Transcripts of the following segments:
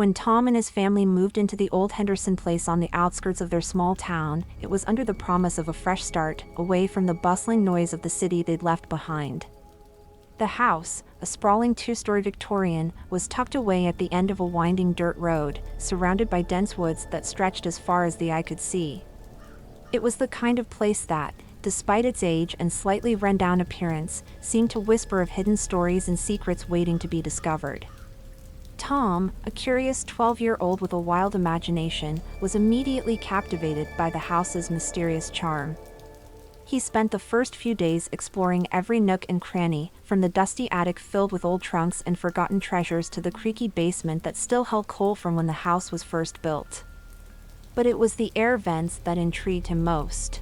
When Tom and his family moved into the old Henderson place on the outskirts of their small town, it was under the promise of a fresh start, away from the bustling noise of the city they'd left behind. The house, a sprawling two-story Victorian, was tucked away at the end of a winding dirt road, surrounded by dense woods that stretched as far as the eye could see. It was the kind of place that, despite its age and slightly run-down appearance, seemed to whisper of hidden stories and secrets waiting to be discovered. Tom, a curious 12-year-old with a wild imagination, was immediately captivated by the house's mysterious charm. He spent the first few days exploring every nook and cranny, from the dusty attic filled with old trunks and forgotten treasures to the creaky basement that still held coal from when the house was first built. But it was the air vents that intrigued him most.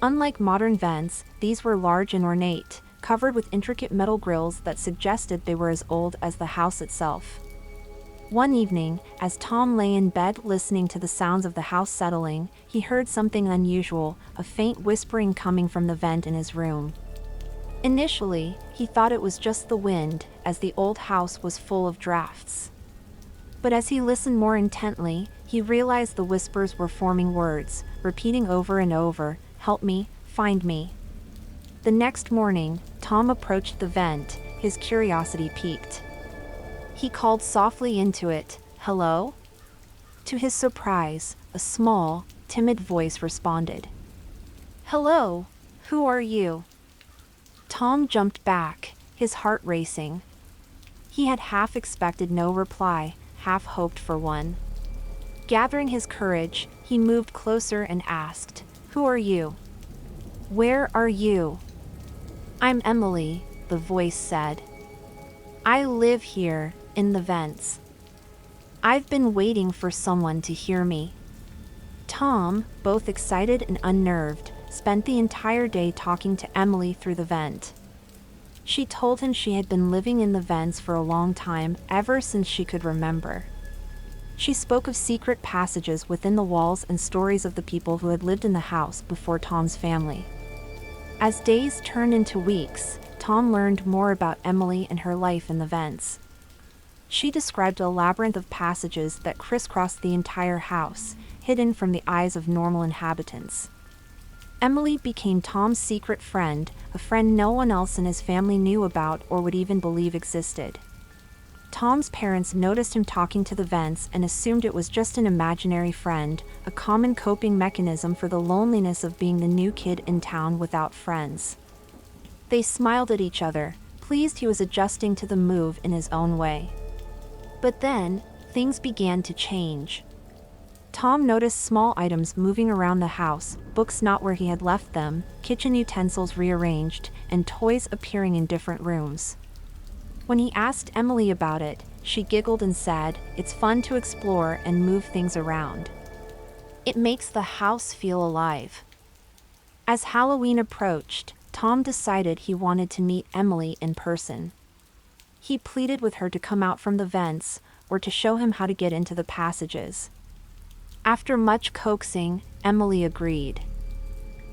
Unlike modern vents, these were large and ornate, covered with intricate metal grills that suggested they were as old as the house itself. One evening, as Tom lay in bed listening to the sounds of the house settling, he heard something unusual, a faint whispering coming from the vent in his room. Initially, he thought it was just the wind, as the old house was full of drafts. But as he listened more intently, he realized the whispers were forming words, repeating over and over, "Help me, find me." The next morning, Tom approached the vent, his curiosity piqued. He called softly into it, "Hello?" To his surprise, a small, timid voice responded. "Hello, who are you?" Tom jumped back, his heart racing. He had half expected no reply, half hoped for one. Gathering his courage, he moved closer and asked, "Who are you? Where are you?" "I'm Emily," the voice said. "I live here, in the vents. I've been waiting for someone to hear me." Tom, both excited and unnerved, spent the entire day talking to Emily through the vent. She told him she had been living in the vents for a long time, ever since she could remember. She spoke of secret passages within the walls and stories of the people who had lived in the house before Tom's family. As days turned into weeks, Tom learned more about Emily and her life in the vents. She described a labyrinth of passages that crisscrossed the entire house, hidden from the eyes of normal inhabitants. Emily became Tom's secret friend, a friend no one else in his family knew about or would even believe existed. Tom's parents noticed him talking to the vents and assumed it was just an imaginary friend, a common coping mechanism for the loneliness of being the new kid in town without friends. They smiled at each other, pleased he was adjusting to the move in his own way. But then, things began to change. Tom noticed small items moving around the house, books not where he had left them, kitchen utensils rearranged, and toys appearing in different rooms. When he asked Emily about it, she giggled and said, "It's fun to explore and move things around. It makes the house feel alive." As Halloween approached, Tom decided he wanted to meet Emily in person. He pleaded with her to come out from the vents, or to show him how to get into the passages. After much coaxing, Emily agreed.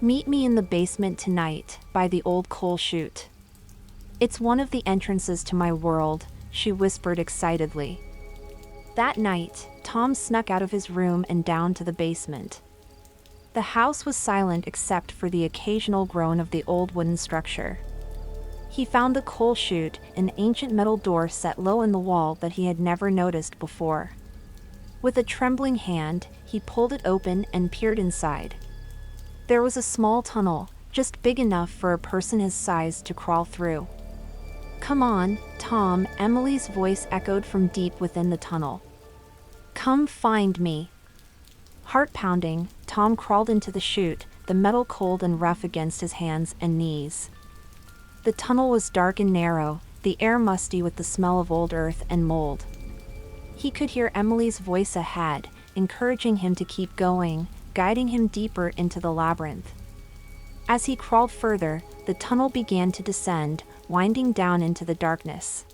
"Meet me in the basement tonight, by the old coal chute. It's one of the entrances to my world," she whispered excitedly. That night, Tom snuck out of his room and down to the basement. The house was silent except for the occasional groan of the old wooden structure. He found the coal chute, an ancient metal door set low in the wall that he had never noticed before. With a trembling hand, he pulled it open and peered inside. There was a small tunnel, just big enough for a person his size to crawl through. "Come on, Tom," Emily's voice echoed from deep within the tunnel. "Come find me." Heart pounding, Tom crawled into the chute, the metal cold and rough against his hands and knees. The tunnel was dark and narrow, the air musty with the smell of old earth and mold. He could hear Emily's voice ahead, encouraging him to keep going, guiding him deeper into the labyrinth. As he crawled further, the tunnel began to descend, winding down into the darkness.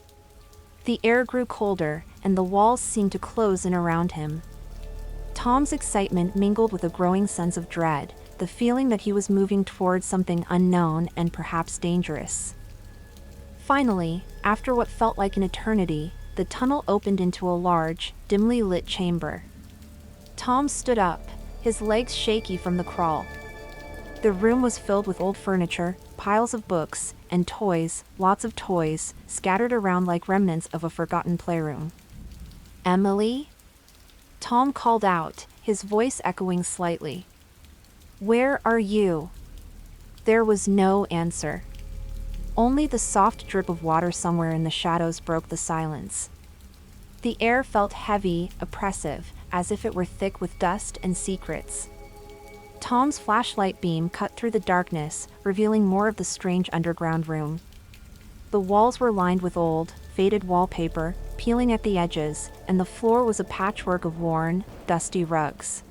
The air grew colder, and the walls seemed to close in around him. Tom's excitement mingled with a growing sense of dread, the feeling that he was moving towards something unknown and perhaps dangerous. Finally, after what felt like an eternity, the tunnel opened into a large, dimly lit chamber. Tom stood up, his legs shaky from the crawl. The room was filled with old furniture, piles of books, and toys, lots of toys, scattered around like remnants of a forgotten playroom. "Emily?" Tom called out, his voice echoing slightly. "Where are you?" There was no answer. Only the soft drip of water somewhere in the shadows broke the silence. The air felt heavy, oppressive, as if it were thick with dust and secrets. Tom's flashlight beam cut through the darkness, revealing more of the strange underground room. The walls were lined with old, faded wallpaper, peeling at the edges, and the floor was a patchwork of worn, dusty rugs.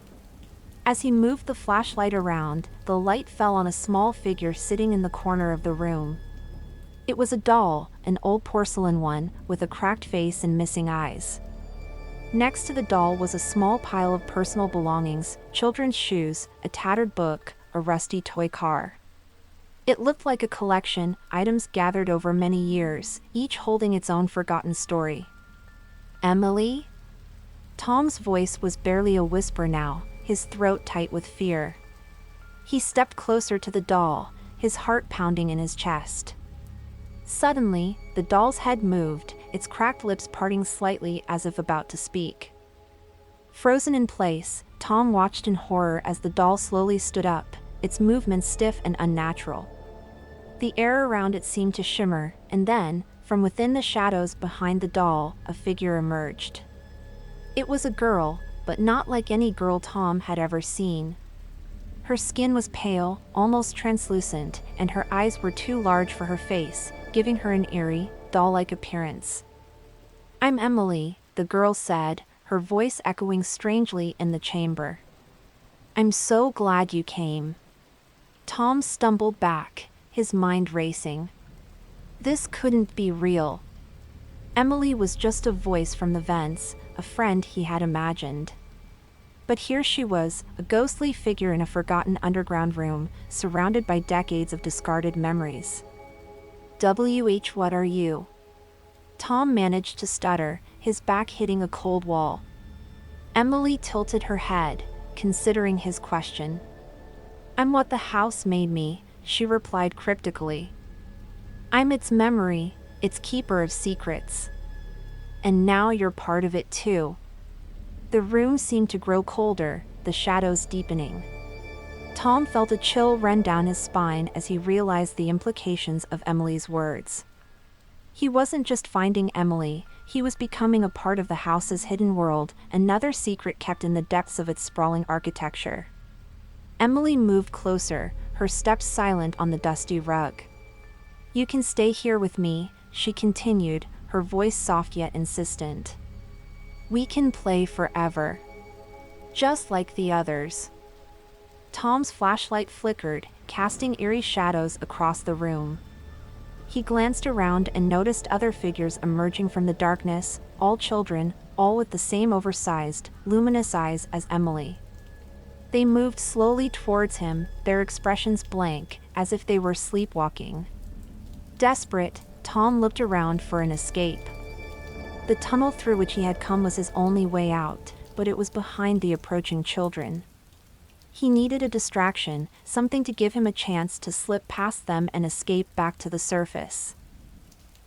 As he moved the flashlight around, the light fell on a small figure sitting in the corner of the room. It was a doll, an old porcelain one, with a cracked face and missing eyes. Next to the doll was a small pile of personal belongings, children's shoes, a tattered book, a rusty toy car. It looked like a collection, items gathered over many years, each holding its own forgotten story. "Emily?" Tom's voice was barely a whisper now, his throat tight with fear. He stepped closer to the doll, his heart pounding in his chest. Suddenly, the doll's head moved, its cracked lips parting slightly as if about to speak. Frozen in place, Tom watched in horror as the doll slowly stood up, its movements stiff and unnatural. The air around it seemed to shimmer, and then, from within the shadows behind the doll, a figure emerged. It was a girl, but not like any girl Tom had ever seen. Her skin was pale, almost translucent, and her eyes were too large for her face, giving her an eerie, doll-like appearance. "I'm Emily," the girl said, her voice echoing strangely in the chamber. "I'm so glad you came." Tom stumbled back, his mind racing. This couldn't be real. Emily was just a voice from the vents, a friend he had imagined. But here she was, a ghostly figure in a forgotten underground room, surrounded by decades of discarded memories. What are you?" Tom managed to stutter, his back hitting a cold wall. Emily tilted her head, considering his question. "I'm what the house made me," she replied cryptically. "I'm its memory, its keeper of secrets. And now you're part of it too." The room seemed to grow colder, the shadows deepening. Tom felt a chill run down his spine as he realized the implications of Emily's words. He wasn't just finding Emily, he was becoming a part of the house's hidden world, another secret kept in the depths of its sprawling architecture. Emily moved closer, her steps silent on the dusty rug. "You can stay here with me," she continued, her voice soft yet insistent. "We can play forever. Just like the others." Tom's flashlight flickered, casting eerie shadows across the room. He glanced around and noticed other figures emerging from the darkness, all children, all with the same oversized, luminous eyes as Emily. They moved slowly towards him, their expressions blank, as if they were sleepwalking. Desperate, Tom looked around for an escape. The tunnel through which he had come was his only way out, but it was behind the approaching children. He needed a distraction, something to give him a chance to slip past them and escape back to the surface.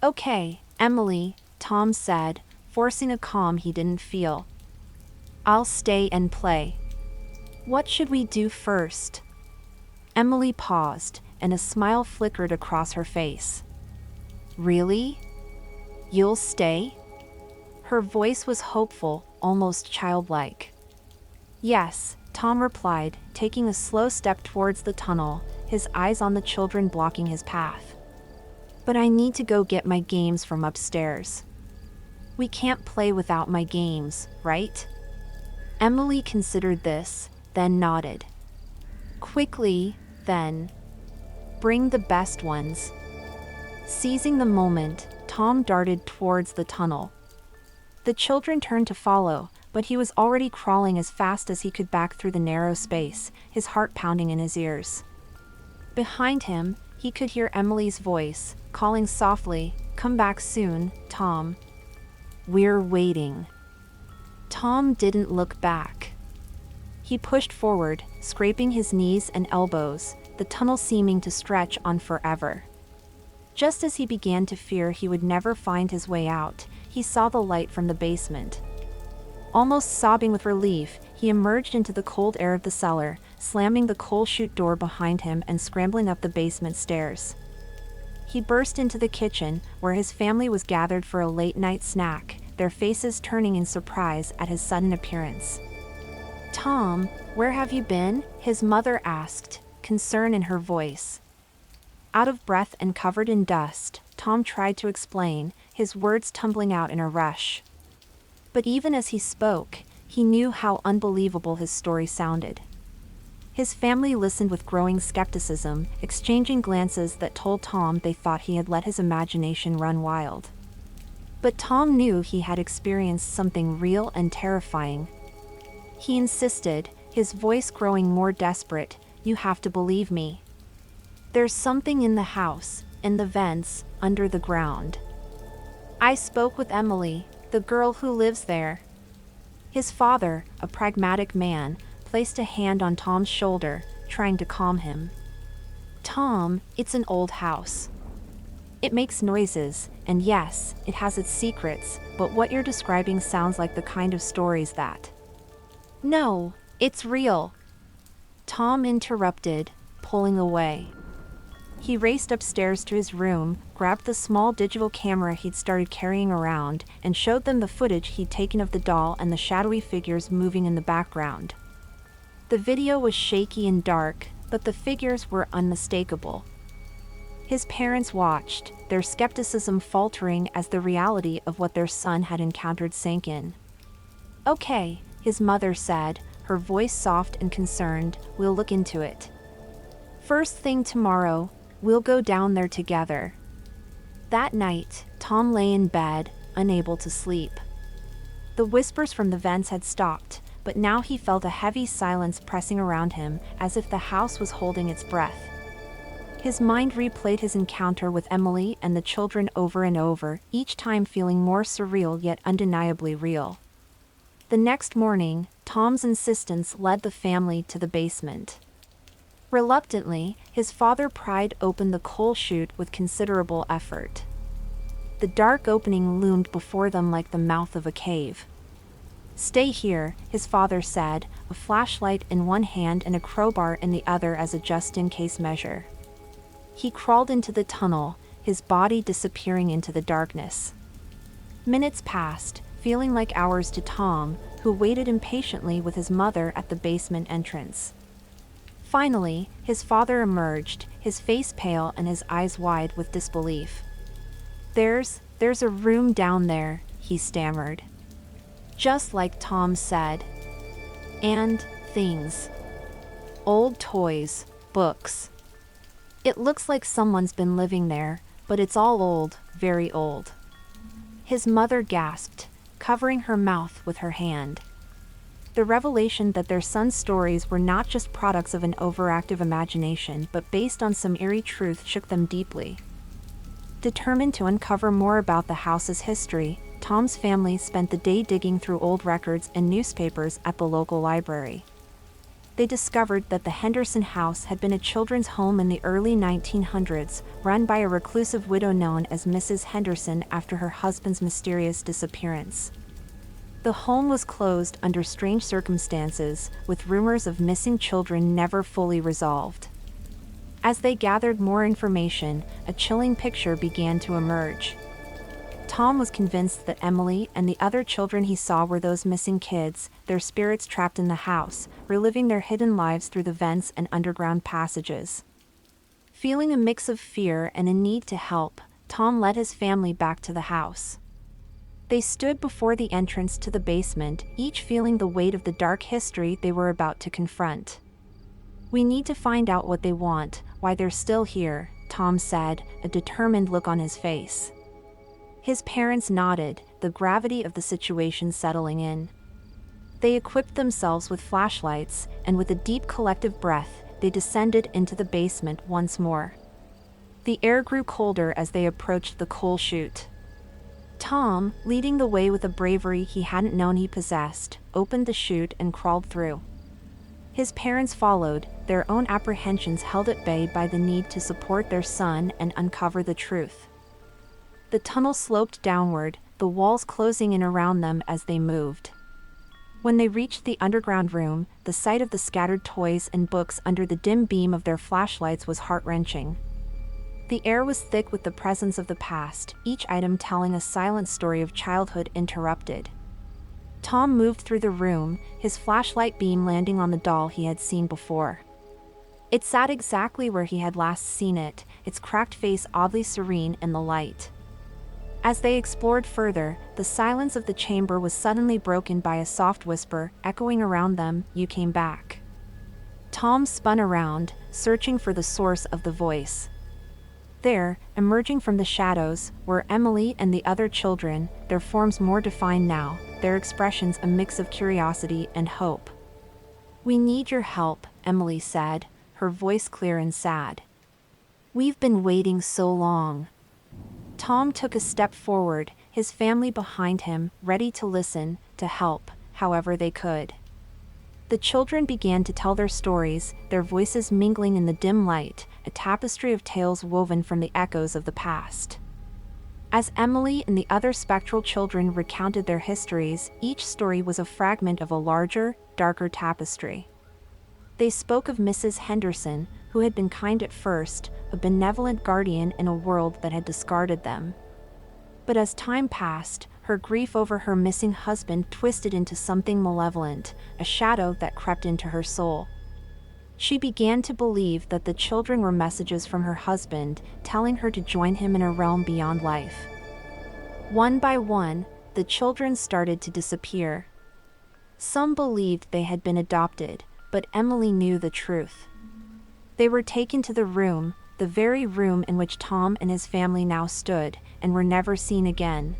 "Okay, Emily," Tom said, forcing a calm he didn't feel. "I'll stay and play. What should we do first?" Emily paused, and a smile flickered across her face. "Really? You'll stay?" Her voice was hopeful, almost childlike. "Yes," Tom replied, taking a slow step towards the tunnel, his eyes on the children blocking his path. "But I need to go get my games from upstairs." "We can't play without my games, right?" Emily considered this, then nodded. "Quickly, then. Bring the best ones." Seizing the moment, Tom darted towards the tunnel. The children turned to follow, but he was already crawling as fast as he could back through the narrow space, his heart pounding in his ears. Behind him, he could hear Emily's voice, calling softly, "Come back soon, Tom." "We're waiting." Tom didn't look back. He pushed forward, scraping his knees and elbows, the tunnel seeming to stretch on forever. Just as he began to fear he would never find his way out, he saw the light from the basement. Almost sobbing with relief, he emerged into the cold air of the cellar, slamming the coal chute door behind him and scrambling up the basement stairs. He burst into the kitchen, where his family was gathered for a late-night snack, their faces turning in surprise at his sudden appearance. "Tom, where have you been?" his mother asked, concern in her voice. Out of breath and covered in dust, Tom tried to explain, his words tumbling out in a rush. But even as he spoke, he knew how unbelievable his story sounded. His family listened with growing skepticism, exchanging glances that told Tom they thought he had let his imagination run wild. But Tom knew he had experienced something real and terrifying. He insisted, his voice growing more desperate, "You have to believe me. There's something in the house, in the vents, under the ground. I spoke with Emily, the girl who lives there." His father, a pragmatic man, placed a hand on Tom's shoulder, trying to calm him. "Tom, it's an old house. It makes noises, and yes, it has its secrets, but what you're describing sounds like the kind of stories that—" "No, it's real," Tom interrupted, pulling away. He raced upstairs to his room, grabbed the small digital camera he'd started carrying around, and showed them the footage he'd taken of the doll and the shadowy figures moving in the background. The video was shaky and dark, but the figures were unmistakable. His parents watched, their skepticism faltering as the reality of what their son had encountered sank in. "Okay," his mother said, her voice soft and concerned, "we'll look into it. First thing tomorrow, we'll go down there together." That night, Tom lay in bed, unable to sleep. The whispers from the vents had stopped, but now he felt a heavy silence pressing around him, as if the house was holding its breath. His mind replayed his encounter with Emily and the children over and over, each time feeling more surreal yet undeniably real. The next morning, Tom's insistence led the family to the basement. Reluctantly, his father pried open the coal chute with considerable effort. The dark opening loomed before them like the mouth of a cave. "Stay here," his father said, a flashlight in one hand and a crowbar in the other as a just-in-case measure. He crawled into the tunnel, his body disappearing into the darkness. Minutes passed, feeling like hours to Tom, who waited impatiently with his mother at the basement entrance. Finally, his father emerged, his face pale and his eyes wide with disbelief. There's a room down there," he stammered. Just like Tom said. "And things. Old toys, books. It looks like someone's been living there, but it's all old, very old." His mother gasped, covering her mouth with her hand. The revelation that their son's stories were not just products of an overactive imagination but based on some eerie truth shook them deeply. Determined to uncover more about the house's history, Tom's family spent the day digging through old records and newspapers at the local library. They discovered that the Henderson house had been a children's home in the early 1900s, run by a reclusive widow known as Mrs. Henderson after her husband's mysterious disappearance. The home was closed under strange circumstances, with rumors of missing children never fully resolved. As they gathered more information, a chilling picture began to emerge. Tom was convinced that Emily and the other children he saw were those missing kids, their spirits trapped in the house, reliving their hidden lives through the vents and underground passages. Feeling a mix of fear and a need to help, Tom led his family back to the house. They stood before the entrance to the basement, each feeling the weight of the dark history they were about to confront. "We need to find out what they want, why they're still here," Tom said, a determined look on his face. His parents nodded, the gravity of the situation settling in. They equipped themselves with flashlights, and with a deep collective breath, they descended into the basement once more. The air grew colder as they approached the coal chute. Tom, leading the way with a bravery he hadn't known he possessed, opened the chute and crawled through. His parents followed, their own apprehensions held at bay by the need to support their son and uncover the truth. The tunnel sloped downward, the walls closing in around them as they moved. When they reached the underground room, the sight of the scattered toys and books under the dim beam of their flashlights was heart-wrenching. The air was thick with the presence of the past, each item telling a silent story of childhood interrupted. Tom moved through the room, his flashlight beam landing on the doll he had seen before. It sat exactly where he had last seen it, its cracked face oddly serene in the light. As they explored further, the silence of the chamber was suddenly broken by a soft whisper, echoing around them, "You came back." Tom spun around, searching for the source of the voice. There, emerging from the shadows, were Emily and the other children, their forms more defined now, their expressions a mix of curiosity and hope. "We need your help," Emily said, her voice clear and sad. "We've been waiting so long." Tom took a step forward, his family behind him, ready to listen, to help, however they could. The children began to tell their stories, their voices mingling in the dim light, a tapestry of tales woven from the echoes of the past. As Emily and the other spectral children recounted their histories, each story was a fragment of a larger, darker tapestry. They spoke of Mrs. Henderson, who had been kind at first, a benevolent guardian in a world that had discarded them. But as time passed, her grief over her missing husband twisted into something malevolent, a shadow that crept into her soul. She began to believe that the children were messages from her husband, telling her to join him in a realm beyond life. One by one, the children started to disappear. Some believed they had been adopted, but Emily knew the truth. They were taken to the room, the very room in which Tom and his family now stood, and were never seen again.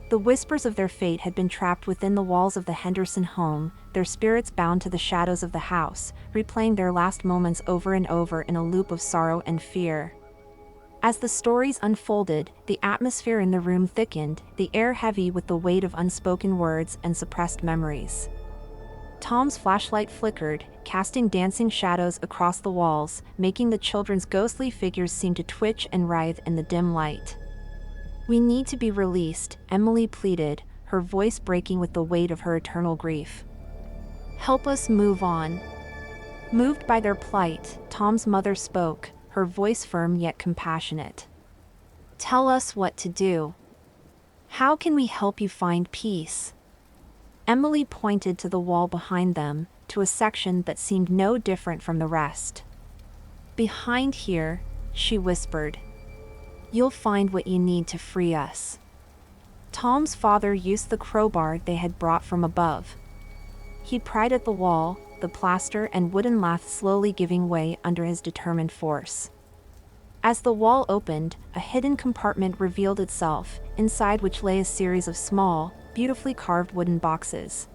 The whispers of their fate had been trapped within the walls of the Henderson home, their spirits bound to the shadows of the house, replaying their last moments over and over in a loop of sorrow and fear. As the stories unfolded, the atmosphere in the room thickened, the air heavy with the weight of unspoken words and suppressed memories. Tom's flashlight flickered, casting dancing shadows across the walls, making the children's ghostly figures seem to twitch and writhe in the dim light. "We need to be released," Emily pleaded, her voice breaking with the weight of her eternal grief. "Help us move on." Moved by their plight, Tom's mother spoke, her voice firm yet compassionate. "Tell us what to do. How can we help you find peace?" Emily pointed to the wall behind them, to a section that seemed no different from the rest. "Behind here," she whispered, "you'll find what you need to free us." Tom's father used the crowbar they had brought from above. He pried at the wall, the plaster and wooden lath slowly giving way under his determined force. As the wall opened, a hidden compartment revealed itself, inside which lay a series of small, beautifully carved wooden boxes.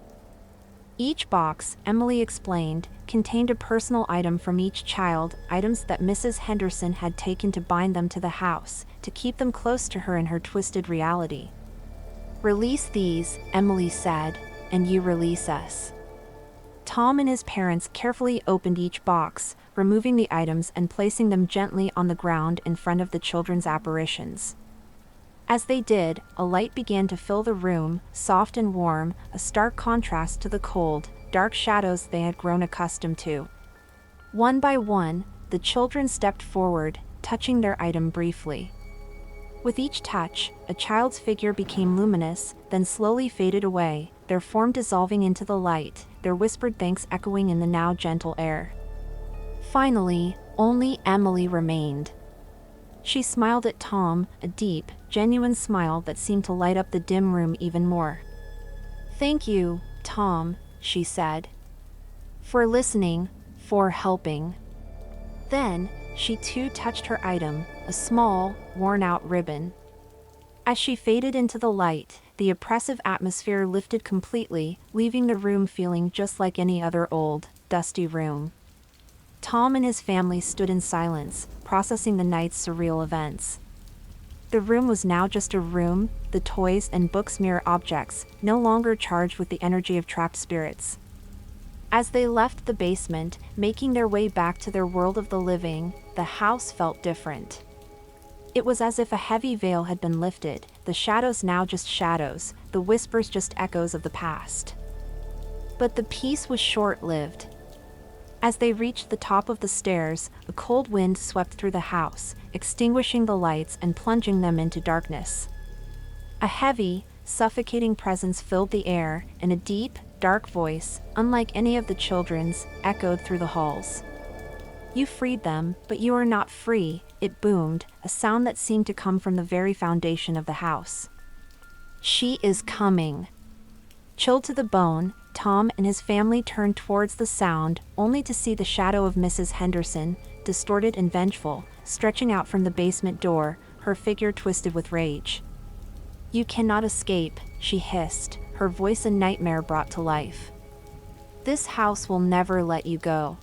Each box, Emily explained, contained a personal item from each child, items that Mrs. Henderson had taken to bind them to the house, to keep them close to her in her twisted reality. "Release these," Emily said, "and you release us." Tom and his parents carefully opened each box, removing the items and placing them gently on the ground in front of the children's apparitions. As they did, a light began to fill the room, soft and warm, a stark contrast to the cold, dark shadows they had grown accustomed to. One by one, the children stepped forward, touching their item briefly. With each touch, a child's figure became luminous, then slowly faded away, their form dissolving into the light, their whispered thanks echoing in the now gentle air. Finally, only Emily remained. She smiled at Tom, a deep, genuine smile that seemed to light up the dim room even more. "Thank you, Tom," she said. "For listening, for helping." Then, she too touched her item, a small, worn-out ribbon. As she faded into the light, the oppressive atmosphere lifted completely, leaving the room feeling just like any other old, dusty room. Tom and his family stood in silence, processing the night's surreal events. The room was now just a room, the toys and books mere objects, no longer charged with the energy of trapped spirits. As they left the basement, making their way back to their world of the living, the house felt different. It was as if a heavy veil had been lifted, the shadows now just shadows, the whispers just echoes of the past. But the peace was short-lived. As they reached the top of the stairs, a cold wind swept through the house, extinguishing the lights and plunging them into darkness. A heavy, suffocating presence filled the air, and a deep, dark voice, unlike any of the children's, echoed through the halls. "You freed them, but you are not free," it boomed, a sound that seemed to come from the very foundation of the house. "She is coming." Chilled to the bone, Tom and his family turned towards the sound, only to see the shadow of Mrs. Henderson, distorted and vengeful, stretching out from the basement door, her figure twisted with rage. "You cannot escape," she hissed, her voice a nightmare brought to life. "This house will never let you go."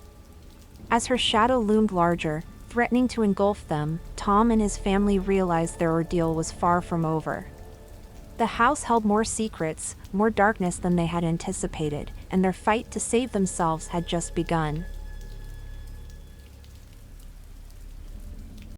As her shadow loomed larger, threatening to engulf them, Tom and his family realized their ordeal was far from over. The house held more secrets, more darkness than they had anticipated, and their fight to save themselves had just begun.